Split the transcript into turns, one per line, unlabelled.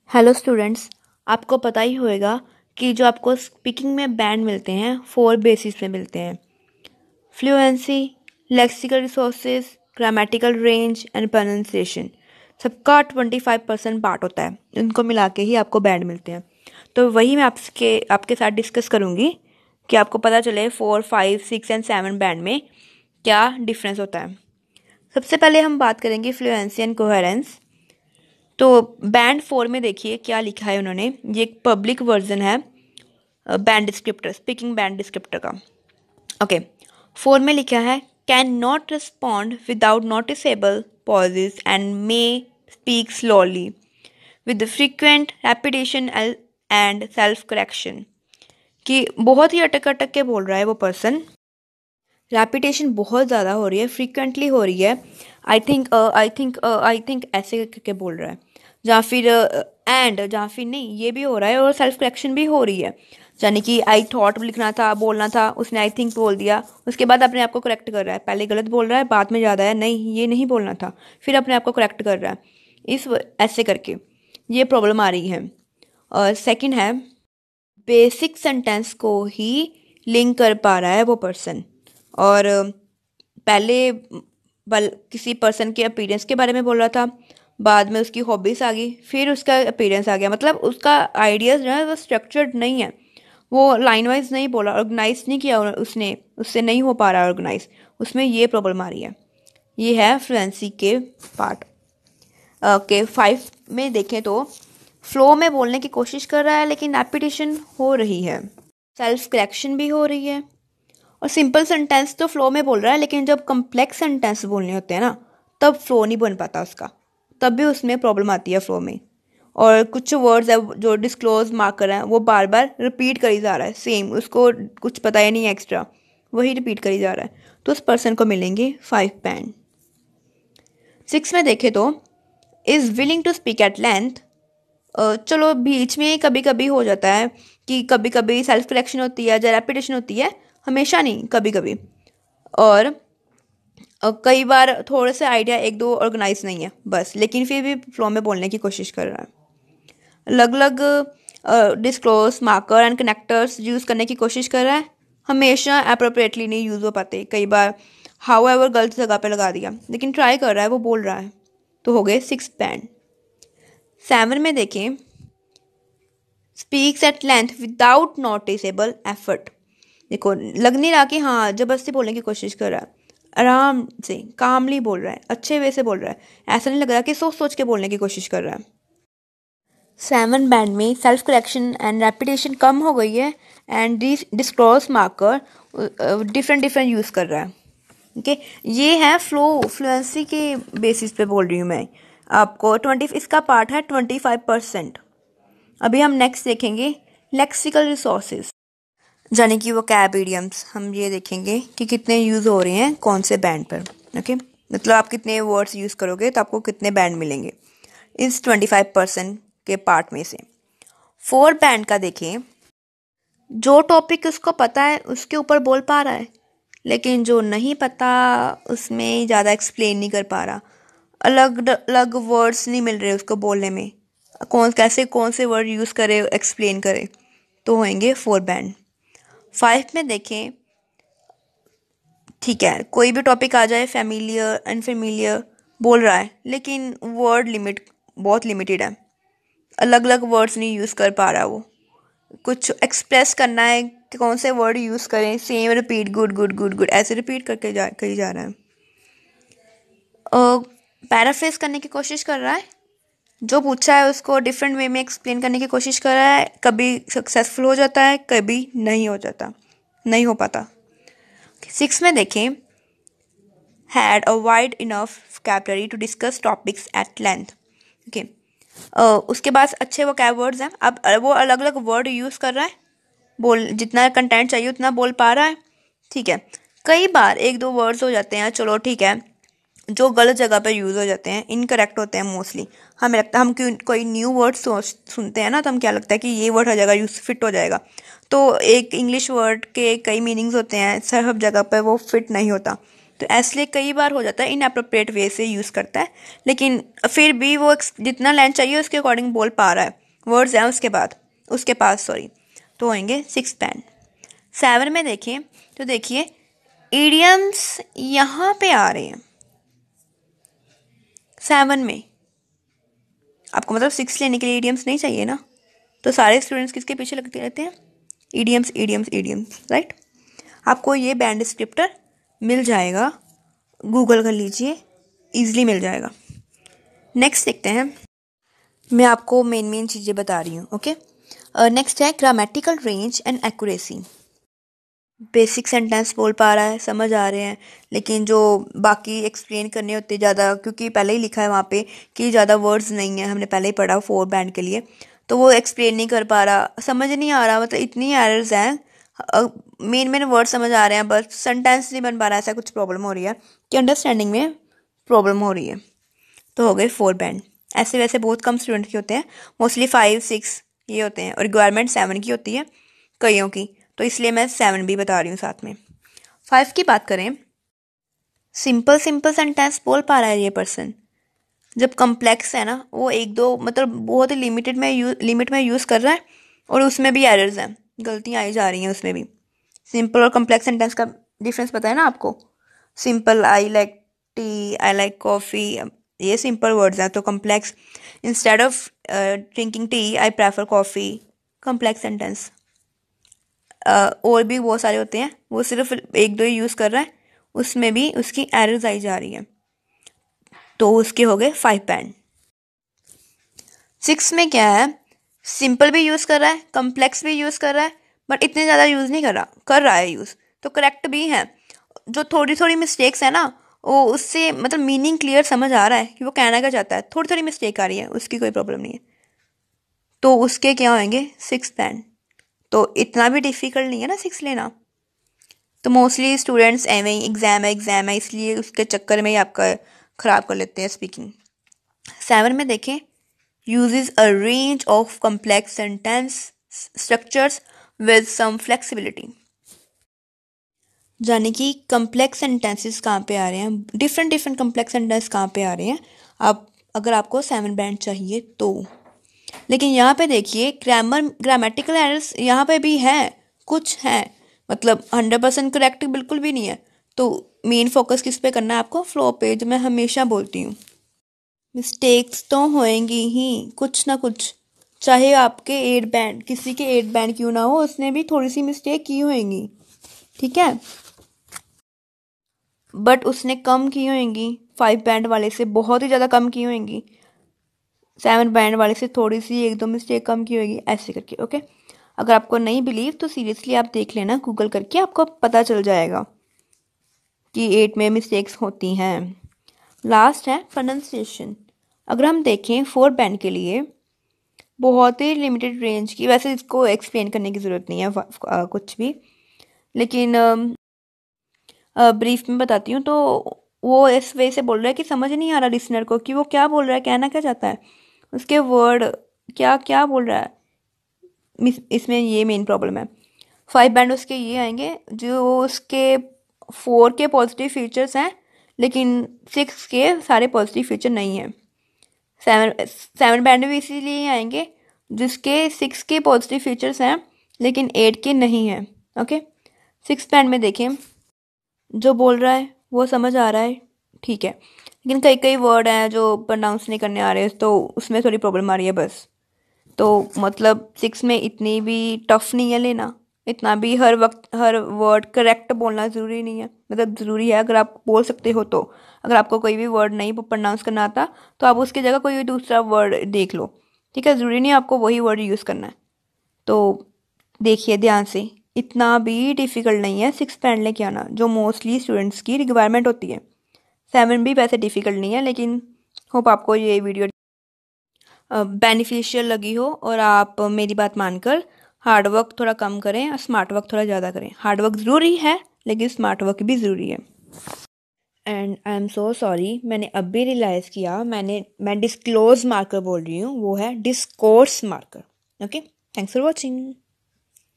Hello students. आपको पता ही होगा कि जो आपको स्पीकिंग में बैंड मिलते हैं 4 बेसिस पे मिलते हैं। Fluency, lexical resources, grammatical range and pronunciation. सबका 25% पार्ट होता है, इनको मिला के ही आपको बैंड मिलते हैं। तो वही मैं आपके साथ डिस्कस करूँगी कि आपको पता चले 4, 5, 6 एंड 7 बैंड में क्या डिफरेंस होता है। सबसे पहले हम बात करेंगे फ्लुएंसी एंड कोहेरेंस। तो बैंड 4 में देखिए क्या लिखा है उन्होंने। ये एक पब्लिक वर्जन है band descriptor, speaking band descriptor का। ओके, 4 में लिखा है can not respond without noticeable pauses and may speak slowly with frequent repetition and self correction. कि बहुत ही अटक अटक के बोल रहा है वो पर्सन, रेपिटेशन बहुत ज़्यादा हो रही है, फ्रीक्वेंटली हो रही है। आई थिंक ऐसे करके बोल रहा है, या फिर जहाँ फिर नहीं, ये भी हो रहा है और सेल्फ करेक्शन भी हो रही है। यानी कि आई थॉट लिखना था, बोलना था, उसने आई थिंक बोल दिया, उसके बाद अपने आप को करेक्ट कर रहा है। पहले गलत बोल रहा है, बाद में ज़्यादा है नहीं ये नहीं बोलना था, फिर अपने आप को करेक्ट कर रहा है। ऐसे करके ये प्रॉब्लम आ रही है। और सेकंड है बेसिक सेंटेंस को ही लिंक कर पा रहा है वो पर्सन। और पहले किसी पर्सन के अपीयरेंस के बारे में बोल रहा था, बाद में उसकी हॉबीज़ आ गई, फिर उसका अपीयरेंस आ गया। मतलब उसका आइडियाज़ जो है वो स्ट्रक्चर्ड नहीं है, वो लाइन वाइज नहीं बोला, ऑर्गेनाइज नहीं किया उसने, उससे नहीं हो पा रहा ऑर्गेनाइज। उसमें ये प्रॉब्लम आ रही है। ये है फ्लुएंसी के पार्ट। ओके, 5 में देखें तो फ्लो में बोलने की कोशिश कर रहा है लेकिन रेपिटेशन हो रही है, सेल्फ करेक्शन भी हो रही है। और सिंपल सेंटेंस तो फ्लो में बोल रहा है, लेकिन जब कम्प्लेक्स सेंटेंस बोलने होते हैं ना, तब फ्लो नहीं बन पाता उसका, तब भी उसमें प्रॉब्लम आती है फ्लो में। और कुछ वर्ड्स है जो डिस्क्लोज मार्कर हैं, वो बार बार रिपीट करी जा रहा है, सेम, उसको कुछ पता ही नहीं एक्स्ट्रा, वही रिपीट करी जा रहा है। तो उस पर्सन को मिलेंगे 5 बैंड। 6 में देखें तो is willing to speak at length. चलो बीच में कभी कभी हो जाता है कि कभी कभी सेल्फ करेक्शन होती है या रेपिटेशन होती है, हमेशा नहीं, कभी कभी। और कई बार थोड़े से आइडिया एक दो ऑर्गेनाइज नहीं है बस, लेकिन फिर भी फ्लो में बोलने की कोशिश कर रहा है। अलग अलग disclose marker and connectors use करने की कोशिश कर रहा है, हमेशा अप्रोप्रिएटली नहीं यूज़ हो पाते। कई बार हाउ एवर गलत जगह पे लगा दिया, लेकिन ट्राई कर रहा है, वो बोल रहा है। तो हो गए 6 बैंड। 7 में देखें speaks at length without noticeable effort. देखो लग नहीं रहा कि हाँ जबरदस्ती बोलने की कोशिश कर रहा है, आराम से कामली बोल रहा है, अच्छे वे से बोल रहा है। ऐसा नहीं लग रहा कि सोच सोच के बोलने की कोशिश कर रहा है। 7 बैंड में सेल्फ करेक्शन एंड रेपिटेशन कम हो गई है, and disclose marker different different use कर रहा है। ओके, ये है फ्लुएंसी के बेसिस पे बोल रही हूँ मैं आपको। 20 इसका पार्ट है 25%। अभी हम नेक्स्ट देखेंगे लेक्सिकल रिसोर्सेज, यानी कि वो कैब इडियम्स। हम ये देखेंगे कि कितने यूज़ हो रहे हैं कौन से बैंड पर। ओके, मतलब आप कितने वर्ड्स यूज़ करोगे तो आपको कितने बैंड मिलेंगे इस 25% के पार्ट में से। 4 बैंड का देखें, जो टॉपिक उसको पता है उसके ऊपर बोल पा रहा है, लेकिन जो नहीं पता उसमें ज़्यादा एक्सप्लेन नहीं कर पा रहा। अलग अलग वर्ड्स नहीं मिल रहे उसको बोलने में, कौन से वर्ड यूज़ करे, एक्सप्लेन करे। तो होंगे 4 बैंड। 5 में देखें, ठीक है कोई भी टॉपिक आ जाए, फेमिलियर अनफेमिलियर बोल रहा है, लेकिन वर्ड लिमिट बहुत लिमिटेड है, अलग अलग वर्ड्स नहीं यूज़ कर पा रहा। वो कुछ एक्सप्रेस करना है कि कौन से वर्ड यूज़ करें, same repeat, good good good good ऐसे रिपीट करके कही जा रहा है। पैराफ्रेज करने की कोशिश कर रहा है, जो पूछा है उसको डिफरेंट वे में एक्सप्लेन करने की कोशिश कर रहा है। कभी सक्सेसफुल हो जाता है, कभी नहीं हो जाता, नहीं हो पाता। 6 में देखें had a wide enough vocabulary to discuss topics at length. Okay, उसके पास अच्छे वोकैब वर्ड्स हैं, अब वो अलग अलग वर्ड यूज़ कर रहा है, बोल जितना कंटेंट चाहिए उतना बोल पा रहा है। ठीक है, कई बार एक दो वर्ड्स हो जाते हैं, चलो ठीक है, जो गलत जगह पर यूज़ हो जाते हैं, इनकरेक्ट होते हैं मोस्टली। हमें लगता है हम कोई न्यू वर्ड सुनते हैं ना, तो हम क्या लगता है कि ये वर्ड हर जगह यूज फिट हो जाएगा। तो एक इंग्लिश वर्ड के कई मीनिंग्स होते हैं, सब जगह पर वो फिट नहीं होता। तो इसलिए कई बार हो जाता है इनअप्रोप्रिएट वे से यूज़ करता है, लेकिन फिर भी वो जितना लेंथ चाहिए उसके अकॉर्डिंग बोल पा रहा है, वर्ड्स हैं उसके पास सॉरी, तो होंगे 6 बैंड। 7 में देखें तो देखिए इडियम्स यहाँ पे आ रहे हैं 7 में। आपको मतलब 6 लेने के लिए इडियम्स नहीं चाहिए ना, तो सारे स्टूडेंट्स किसके पीछे लगते रहते हैं, इडियम्स इडियम्स इडियम्स, राइट। आपको ये बैंड डिस्क्रिप्टर मिल जाएगा, गूगल कर लीजिए, ईजिली मिल जाएगा। नेक्स्ट देखते हैं, मैं आपको मेन चीज़ें बता रही हूँ, ओके। नेक्स्ट है grammatical range and accuracy. Basic sentence बोल पा रहा है, समझ आ रहे हैं, लेकिन जो बाकी एक्सप्लेन करने होते ज़्यादा, क्योंकि पहले ही लिखा है वहाँ पे कि ज़्यादा वर्ड्स नहीं है, हमने पहले ही पढ़ा 4 बैंड के लिए, तो वो एक्सप्लेन नहीं कर पा रहा, समझ नहीं आ रहा, मतलब इतनी एरर्स हैं, मेन वर्ड समझ आ रहे हैं बस सेंटेंस नहीं बन पा रहा है, ऐसा कुछ प्रॉब्लम हो रही है कि अंडरस्टैंडिंग में प्रॉब्लम हो रही है, तो हो गए 4 बैंड। ऐसे वैसे बहुत कम स्टूडेंट के होते हैं, मोस्टली 5 6 ये होते हैं, और रिक्वायरमेंट 7 की होती है कईयों की, तो इसलिए मैं 7 भी बता रही हूँ साथ में। 5 की बात करें, सिंपल सेंटेंस बोल पा रहा है ये पर्सन। जब कम्प्लेक्स है ना, वो एक दो मतलब बहुत ही लिमिट में यूज़ कर रहा है, और उसमें भी एरर्स हैं, गलतियाँ आई जा रही हैं उसमें भी। सिंपल और कम्प्लेक्स सेंटेंस का डिफरेंस पता है ना आपको। Simple I like T, I like coffee, ये सिंपल वर्ड्स हैं, तो complex instead of drinking T I prefer coffee, complex sentence. और भी बहुत सारे होते हैं, वो सिर्फ एक दो ही यूज़ कर रहा है, उसमें भी उसकी एरर्स आई जा रही है, तो उसके हो गए 5 बैंड। 6 में क्या है, सिंपल भी यूज़ कर रहा है, कम्प्लेक्स भी यूज़ कर रहा है, बट इतने ज़्यादा यूज़ नहीं कर रहा है यूज़, तो करेक्ट भी है। जो थोड़ी थोड़ी मिस्टेक्स है ना, वो उससे मतलब मीनिंग क्लियर समझ आ रहा है कि वो कहना क्या चाहता है, थोड़ी थोड़ी मिस्टेक आ रही है, उसकी कोई प्रॉब्लम नहीं है, तो उसके क्या होंगे 6 बैंड। तो इतना भी डिफ़िकल्ट नहीं है ना 6 लेना, तो मोस्टली स्टूडेंट्स एग्ज़ाम है इसलिए उसके चक्कर में ही आपका ख़राब कर लेते हैं स्पीकिंग। 7 में देखें, uses a range of complex sentence structures with some flexibility। यानी कि कम्प्लेक्स सेंटेंसेस कहाँ पे आ रहे हैं, डिफरेंट कम्प्लेक्स सेंटेंस कहाँ पे आ रहे हैं, आप अगर आपको 7 बैंड चाहिए तो। लेकिन यहाँ पे देखिए ग्रामेटिकल एरर्स यहाँ पे भी है, कुछ है, मतलब 100% करेक्ट बिल्कुल भी नहीं है, तो मेन फोकस किस पे करना है आपको, फ्लो पे, जो मैं हमेशा बोलती हूँ। मिस्टेक्स तो होएंगी ही कुछ ना कुछ, चाहे आपके 8 बैंड किसी के 8 बैंड क्यों ना हो, उसने भी थोड़ी सी मिस्टेक की होएंगी, ठीक है, बट उसने कम की होएंगी 5 बैंड वाले से, बहुत ही ज़्यादा कम की होएंगी, 7 बैंड वाले से थोड़ी सी एक दो मिस्टेक कम की होगी, ऐसे करके, ओके। अगर आपको नहीं बिलीव तो सीरियसली आप देख लेना, गूगल करके आपको पता चल जाएगा कि 8 में मिस्टेक्स होती हैं। लास्ट है प्रोनाउंसिएशन। अगर हम देखें 4 बैंड के लिए बहुत ही लिमिटेड रेंज की, वैसे इसको एक्सप्लेन करने की ज़रूरत नहीं है कुछ भी, लेकिन ब्रीफ में बताती हूँ। तो वो इस वे से बोल रहा है कि समझ नहीं आ रहा लिसनर को कि वो क्या बोल रहा है, कहना क्या चाहता है, उसके वर्ड क्या क्या बोल रहा है, इसमें ये मेन प्रॉब्लम है। 5 बैंड उसके ये आएंगे जो उसके 4 के पॉजिटिव फीचर्स हैं, लेकिन 6 के सारे पॉजिटिव फीचर नहीं हैं। 7 बैंड भी इसीलिए आएंगे जिसके 6 के पॉजिटिव फीचर्स हैं लेकिन 8 के नहीं हैं, ओके। 6 बैंड में देखें, जो बोल रहा है वो समझ आ रहा है, ठीक है, लेकिन कई कई वर्ड हैं जो प्रोनाउंस नहीं करने आ रहे, तो उसमें थोड़ी प्रॉब्लम आ रही है बस। तो मतलब 6 में इतनी भी टफ नहीं है लेना, इतना भी हर वक्त हर वर्ड करेक्ट बोलना ज़रूरी नहीं है, मतलब ज़रूरी है अगर आप बोल सकते हो तो। अगर आपको कोई भी वर्ड नहीं प्रोनाउंस करना आता तो आप उसकी जगह कोई भी दूसरा वर्ड देख लो, ठीक है, ज़रूरी नहीं आपको वही वर्ड यूज़ करना है। तो देखिए ध्यान से, इतना भी डिफ़िकल्ट नहीं है 6 बैंड लेके आना, जो मोस्टली स्टूडेंट्स की रिक्वायरमेंट होती है। 7 भी वैसे डिफ़िकल्ट नहीं है, लेकिन होप आपको ये वीडियो बेनिफिशियल लगी हो और आप मेरी बात मानकर हार्ड वर्क थोड़ा कम करें और स्मार्ट वर्क थोड़ा ज़्यादा करें। हार्ड वर्क ज़रूरी है लेकिन स्मार्ट वर्क भी ज़रूरी है। And I am so sorry, मैंने अब भी रियलाइज़ किया, मैं डिस्क्लोज मार्कर बोल रही हूँ, वो है discourse marker, okay. Thanks for watching.